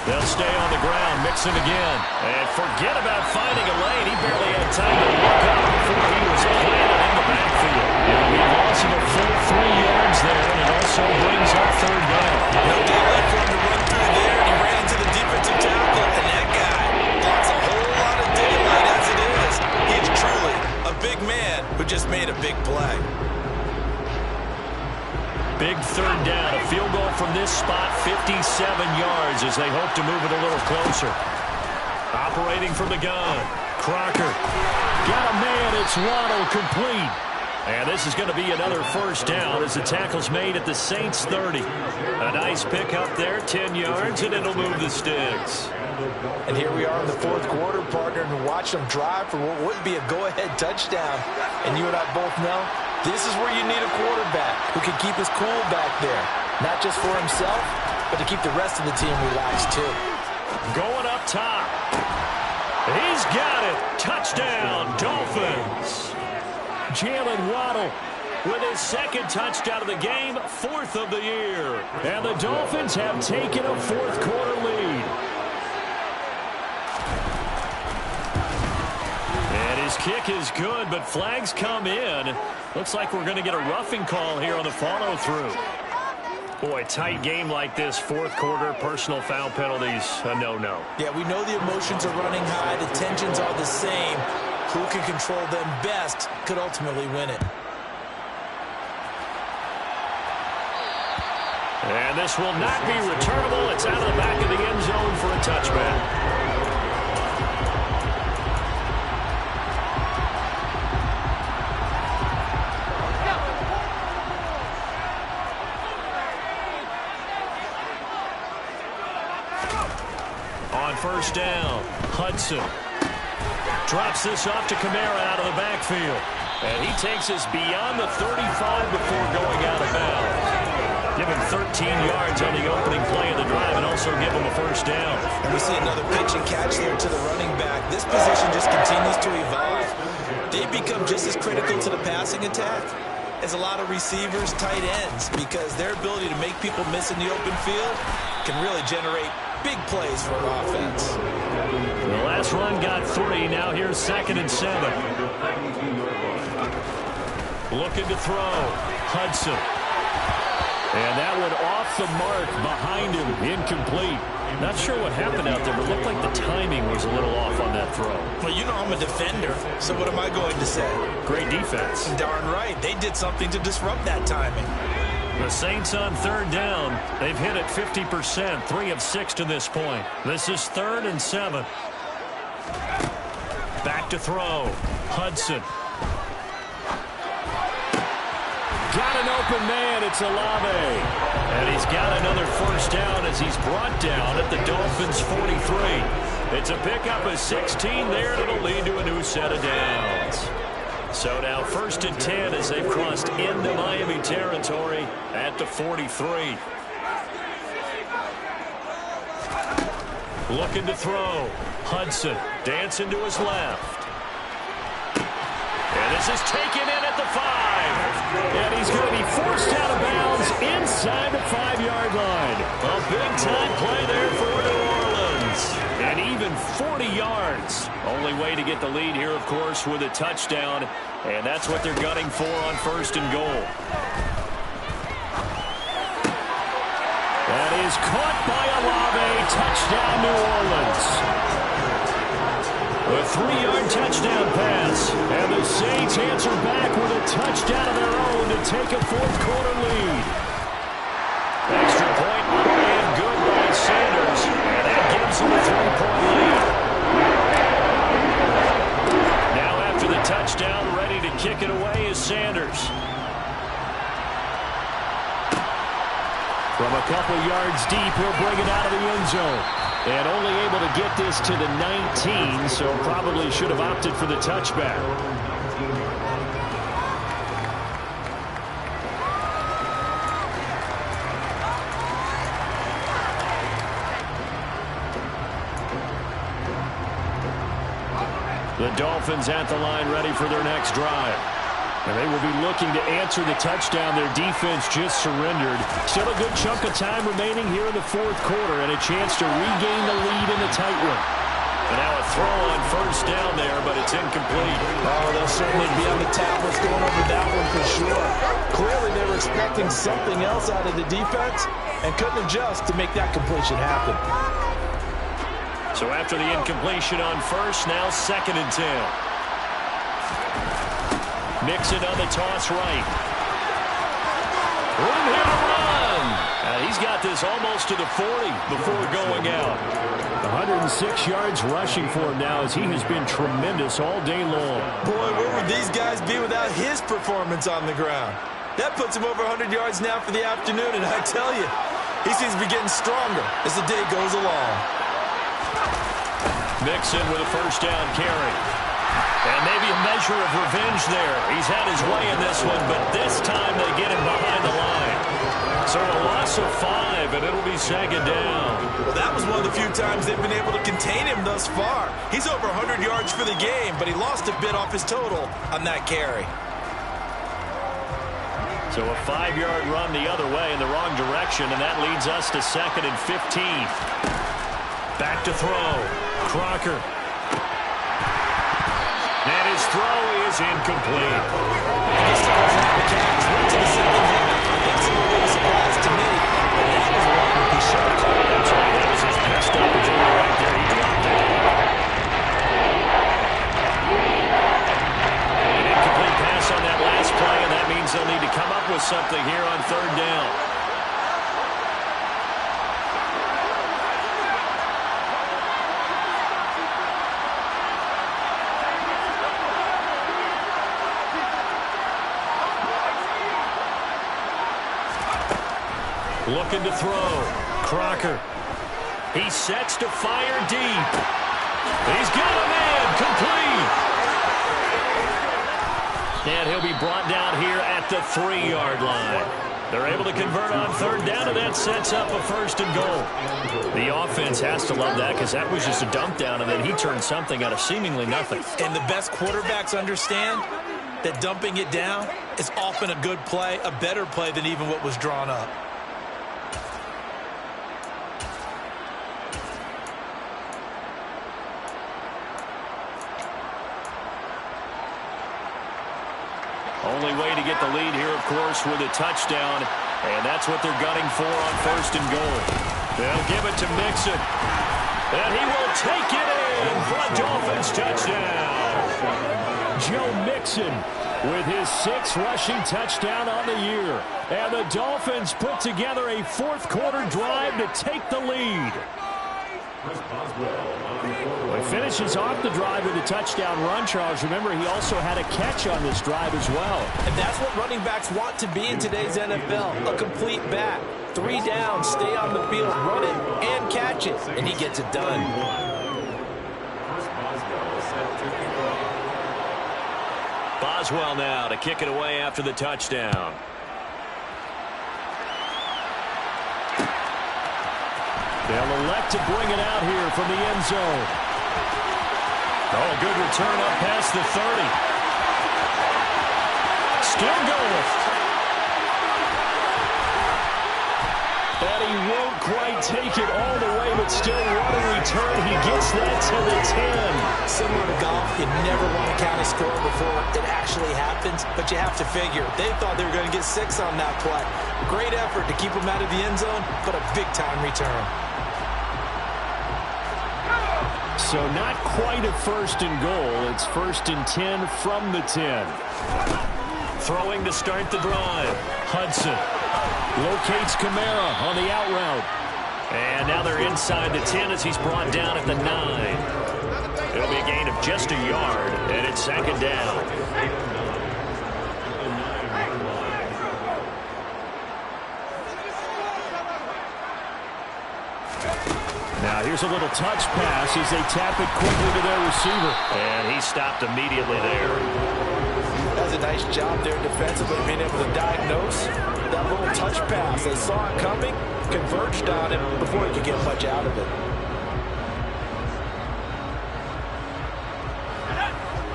They'll stay on the ground, Mixon again. And forget about finding a lane. He barely had time to look up before he was planted in the backfield. Yeah, he lost a full 3 yards there, and it also brings up third down. No daylight for him to run through there, and he ran into the defensive tackle, and that guy blocks a whole lot of daylight as it is. He's truly a big man who just made a big play. Big third down. A field goal from this spot, 57 yards as they hope to move it a little closer. Operating from the gun. Crocker. Got a man. It's Waddle complete. And this is going to be another first down as the tackle's made at the Saints 30. A nice pick up there, 10 yards, and it'll move the sticks. And here we are in the fourth quarter, partner, and watch them drive for what would be a go-ahead touchdown. And you and I both know this is where you need a quarterback who can keep his cool back there. Not just for himself, but to keep the rest of the team relaxed, too. Going up top. He's got it. Touchdown, Dolphins. Jalen Waddle with his second touchdown of the game, 4th of the year. And the Dolphins have taken a fourth-quarter lead. And his kick is good, but flags come in. Looks like we're going to get a roughing call here on the follow-through. Boy, tight game like this, fourth quarter, personal foul penalties, a no-no. Yeah, we know the emotions are running high. The tensions are the same. Who can control them best could ultimately win it. And this will not be returnable. It's out of the back of the end zone for a touchback. On first down, Hudson drops this off to Kamara out of the backfield. And he takes us beyond the 35 before going out of bounds. Give him 13 yards on the opening play of the drive and also give him a first down. And we see another pitch and catch there to the running back. This position just continues to evolve. They become just as critical to the passing attack as a lot of receivers, tight ends, because their ability to make people miss in the open field can really generate big plays for an offense. The last run got 3. Now here's 2nd and 7. Looking to throw. Hudson. And that one off the mark behind him. Incomplete. Not sure what happened out there, but it looked like the timing was a little off on that throw. Well, you know I'm a defender, so what am I going to say? Great defense. Darn right. They did something to disrupt that timing. The Saints on 3rd down. They've hit it 50%, 3 of 6 to this point. This is 3rd and 7. Back to throw. Hudson. Got an open man. It's Olave. And he's got another first down as he's brought down at the Dolphins' 43. It's a pickup of 16 there, and it'll lead to a new set of downs. So now 1st and 10 as they've crossed into Miami territory at the 43. Looking to throw. Hudson dancing to his left. And this is taken in at the 5. And he's going to be forced out of bounds inside the 5-yard line. A big-time play there for New Orleans. And even 40 yards. Only way to get the lead here, of course, with a touchdown. And that's what they're gunning for on 1st and goal. That is caught by Olave. Touchdown, New Orleans. A 3-yard touchdown pass. And the Saints answer back with a touchdown of their own to take a fourth-quarter lead. Extra point and good by Sanders. And that gives them a 3-point lead. Now after the touchdown, ready to kick it away is Sanders. From a couple yards deep, he'll bring it out of the end zone. And only able to get this to the 19, so probably should have opted for the touchback. The Dolphins at the line ready for their next drive. And they will be looking to answer the touchdown their defense just surrendered. Still a good chunk of time remaining here in the fourth quarter and a chance to regain the lead in the tight one. And now a throw on first down there, but it's incomplete. Oh, they'll certainly be on the tablets going over that one for sure. Clearly they were expecting something else out of the defense and couldn't adjust to make that completion happen. So after the incompletion on first, now 2nd and 10. Mixon on the toss right. Room here to run. He's got this almost to the 40 before going out. 106 yards rushing for him now as he has been tremendous all day long. Boy, where would these guys be without his performance on the ground? That puts him over 100 yards now for the afternoon, and I tell you, he seems to be getting stronger as the day goes along. Mixon with a first down carry. And maybe a measure of revenge there. He's had his way in this one, but this time they get him behind the line. So a loss of 5, and it'll be 2nd down. Well, that was one of the few times they've been able to contain him thus far. He's over 100 yards for the game, but he lost a bit off his total on that carry. So a 5-yard run the other way in the wrong direction, and that leads us to 2nd and 15. Back to throw. Crocker. And his throw is incomplete. This doesn't have a catch. Went to the second half. I think it's a little bit of a surprise to me. But that was one he should have called. That's right. That was his best opportunity right there. He dropped it. An incomplete pass on that last play, and that means they'll need to come up with something here on 3rd down. Looking to throw. Crocker. He sets to fire deep. He's got a man. Complete. And he'll be brought down here at the 3-yard line. They're able to convert on 3rd down, and that sets up a 1st and goal. The offense has to love that because that was just a dump down, and then he turned something out of seemingly nothing. And the best quarterbacks understand that dumping it down is often a good play, a better play than even what was drawn up. Only way to get the lead here, of course, with a touchdown. And that's what they're gunning for on 1st and goal. They'll give it to Mixon. And he will take it in for a Dolphins touchdown. Joe Mixon with his 6th rushing touchdown on the year. And the Dolphins put together a 4th-quarter drive to take the lead. Well, he finishes off the drive with a touchdown run, Charles. Remember, he also had a catch on this drive as well. And that's what running backs want to be in today's NFL, a complete back. 3 down, stay on the field, run it, and catch it. And he gets it done. Boswell now to kick it away after the touchdown. They'll elect to bring it out here from the end zone. Oh, good return up past the 30. Still going. And he won't quite take it all the way, but still what a return. He gets that to the 10. Similar to golf, you never want to count a score before it actually happens, but you have to figure. They thought they were going to get 6 on that play. Great effort to keep them out of the end zone, but a big-time return. So not quite a 1st and goal. It's 1st and 10 from the 10. Throwing to start the drive. Hudson locates Kamara on the out route. And now they're inside the 10 as he's brought down at the 9. It'll be a gain of just a yard, and it's 2nd down. Now here's a little touch pass as they tap it quickly to their receiver. And he stopped immediately there. That's a nice job there defensively, being able to diagnose that little touch pass. They saw it coming, converged on it before he could get much out of it.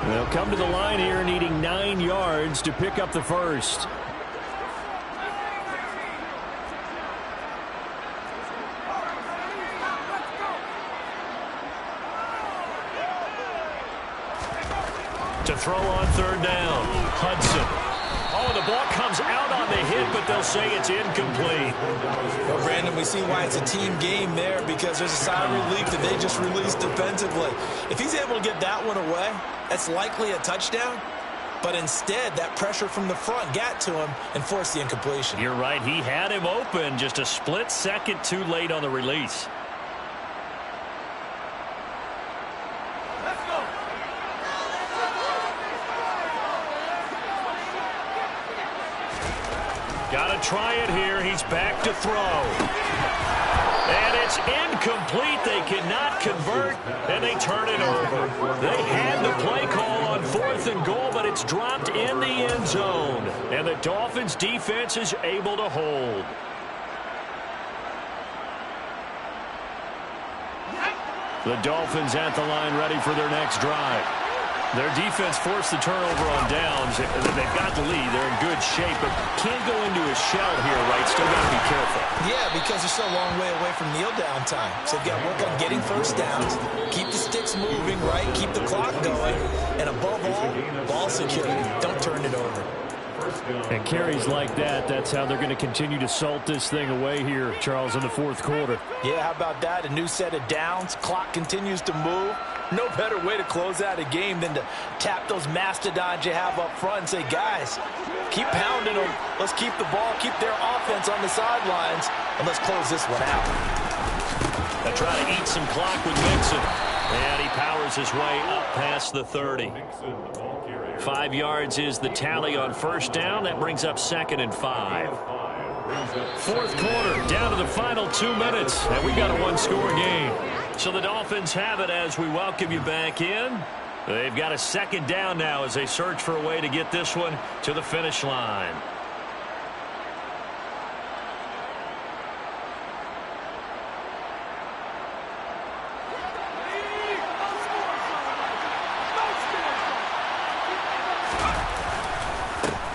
They'll come to the line here needing 9 yards to pick up the 1st. To throw on 3rd down. Hudson. Oh, the ball comes out on the hit, but they'll say it's incomplete. Well, Brandon, we see why it's a team game there, because there's a sigh of relief that they just released defensively. If he's able to get that one away, that's likely a touchdown. But instead, that pressure from the front got to him and forced the incompletion. You're right. He had him open, just a split second too late on the release. Got to try it here. He's back to throw. And it's incomplete. They cannot convert, and they turn it over. They had the play call on 4th and goal, but it's dropped in the end zone. And the Dolphins' defense is able to hold. The Dolphins at the line ready for their next drive. Their defense forced the turnover on downs. They've got the lead. They're in good shape, but can't go into a shell here, right? Still got to be careful. Yeah, because they're so a long way away from kneel down time. So they've got to work on getting first downs, keep the sticks moving, right? Keep the clock going. And above all, ball security. Don't turn it over. And carries like that, that's how they're going to continue to salt this thing away here, Charles, in the fourth quarter. Yeah, how about that? A new set of downs. Clock continues to move. No better way to close out a game than to tap those mastodons you have up front and say, guys, keep pounding them. Let's keep the ball, keep their offense on the sidelines, and let's close this one out. They try to eat some clock with Mixon. And he powers his way up past the 30. 5 yards is the tally on first down. That brings up 2nd and 5. Fourth quarter, down to the final 2 minutes. And we got a one-score game. So the Dolphins have it as we welcome you back in. They've got a 2nd down now as they search for a way to get this one to the finish line.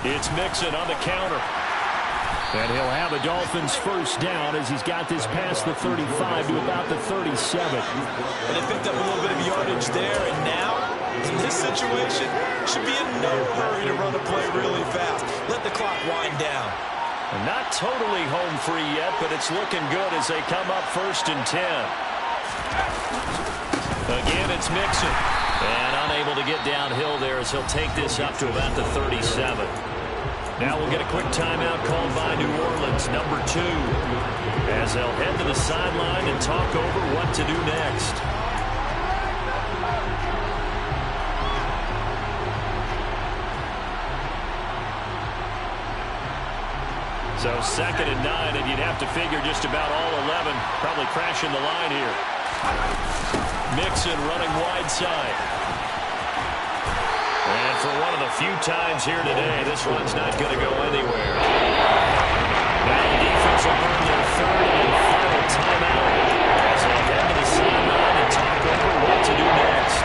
It's Mixon on the counter. And he'll have a Dolphins first down as he's got this past the 35 to about the 37. And they picked up a little bit of yardage there, and now, in this situation, should be in no hurry to run a play really fast. Let the clock wind down. And not totally home free yet, but it's looking good as they come up 1st and 10. Again, it's Mixon. And unable to get downhill there as he'll take this up to about the 37. Now we'll get a quick timeout called by New Orleans, number 2, as they'll head to the sideline and talk over what to do next. So 2nd and 9, and you'd have to figure just about all 11 probably crashing the line here. Mixon running wide side. And for one of the few times here today, this one's not going to go anywhere. Now the defense will burn their 3rd and final timeout as they head to the sideline and talk over what to do next.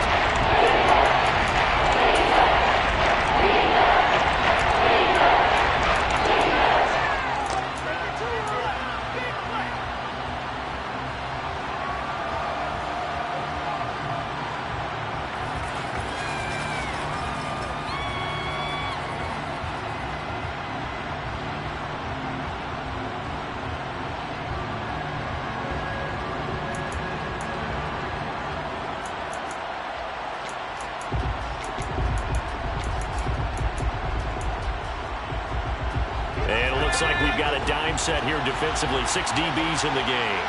Like we've got a dime set here defensively. 6 DBs in the game.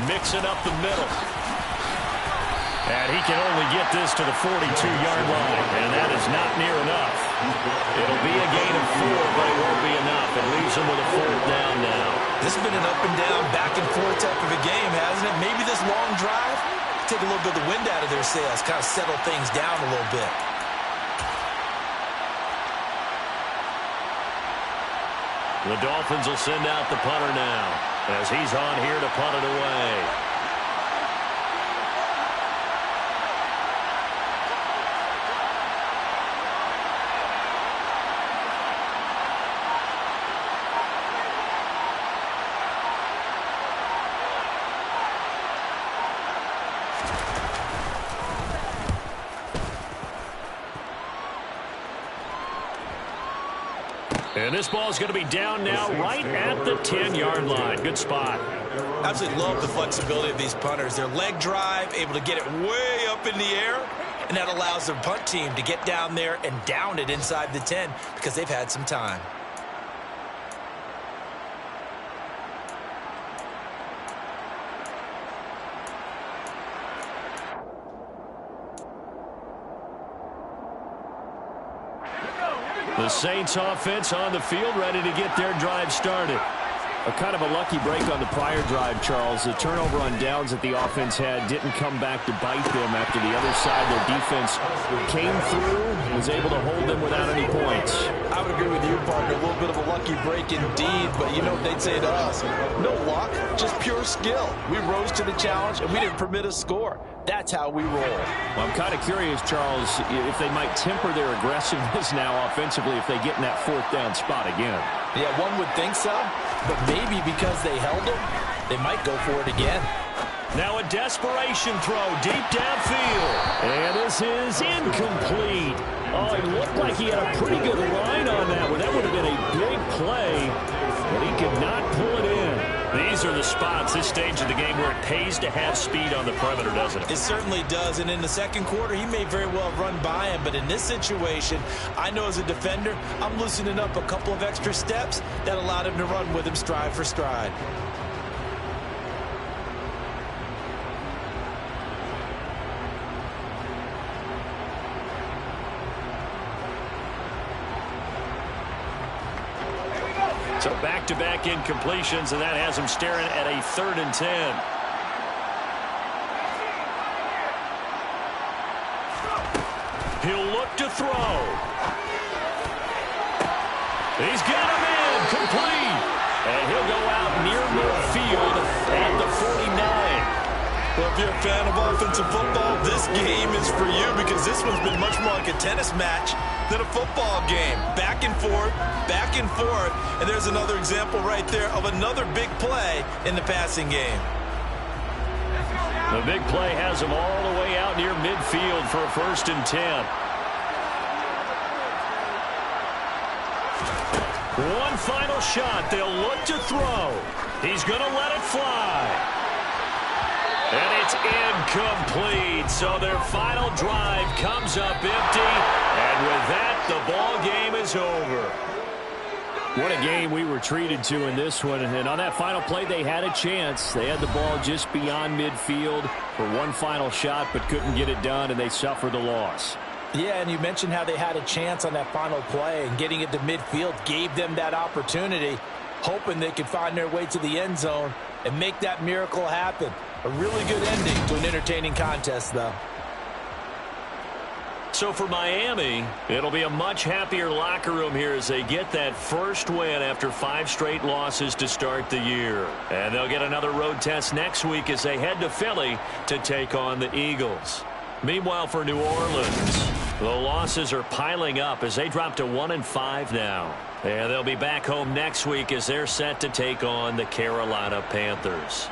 Mixing up the middle. And he can only get this to the 42-yard line. And that is not near enough. It'll be a gain of 4, but it won't be enough. It leaves them with a 4th down now. This has been an up and down, back and forth type of a game, hasn't it? Maybe this long drive, take a little bit of the wind out of their sails, kind of settle things down a little bit. The Dolphins will send out the punter now as he's on here to punt it away. And this ball is going to be down now right at the 10-yard line. Good spot. Absolutely love the flexibility of these punters. Their leg drive, able to get it way up in the air, and that allows their punt team to get down there and down it inside the 10 because they've had some time. The Saints offense on the field ready to get their drive started. A kind of a lucky break on the prior drive, Charles. The turnover on downs that the offense had didn't come back to bite them after the other side. Their defense came through, was able to hold them without any points. I would agree with you, partner. A little bit of a lucky break indeed, but you know what they'd say to us? No luck, just pure skill. We rose to the challenge, and we didn't permit a score. That's how we roll. Well, I'm kind of curious, Charles, if they might temper their aggressiveness now offensively if they get in that fourth down spot again. Yeah, one would think so, but maybe because they held them, they might go for it again. Now a desperation throw deep downfield. And this is incomplete. Oh, it looked like he had a pretty good line on that one. That would have been a big play, but he could not pull it in. These are the spots, this stage of the game, where it pays to have speed on the perimeter, doesn't it? It certainly does, and in the second quarter, he may very well run by him, but in this situation, I know as a defender, I'm loosening up a couple of extra steps that allowed him to run with him stride for stride. So back-to-back incompletions, and that has him staring at a 3rd and 10. He'll look to throw. He's got him in, complete. And he'll go out near midfield at the 49. Well, if you're a fan of offensive football, this game is for you because this one's been much more like a tennis match than a football game. Back and forth, and there's another example right there of another big play in the passing game. The big play has him all the way out near midfield for a 1st and 10. One final shot. They'll look to throw. He's going to let it fly. And it's incomplete. So their final drive comes up empty. And with that, the ball game is over. What a game we were treated to in this one. And on that final play, they had a chance. They had the ball just beyond midfield for one final shot, but couldn't get it done, and they suffered the loss. Yeah, and you mentioned how they had a chance on that final play, and getting it to midfield gave them that opportunity, hoping they could find their way to the end zone and make that miracle happen. A really good ending to an entertaining contest, though. So for Miami, it'll be a much happier locker room here as they get that first win after 5 straight losses to start the year. And they'll get another road test next week as they head to Philly to take on the Eagles. Meanwhile, for New Orleans, the losses are piling up as they drop to 1-5 now. And they'll be back home next week as they're set to take on the Carolina Panthers.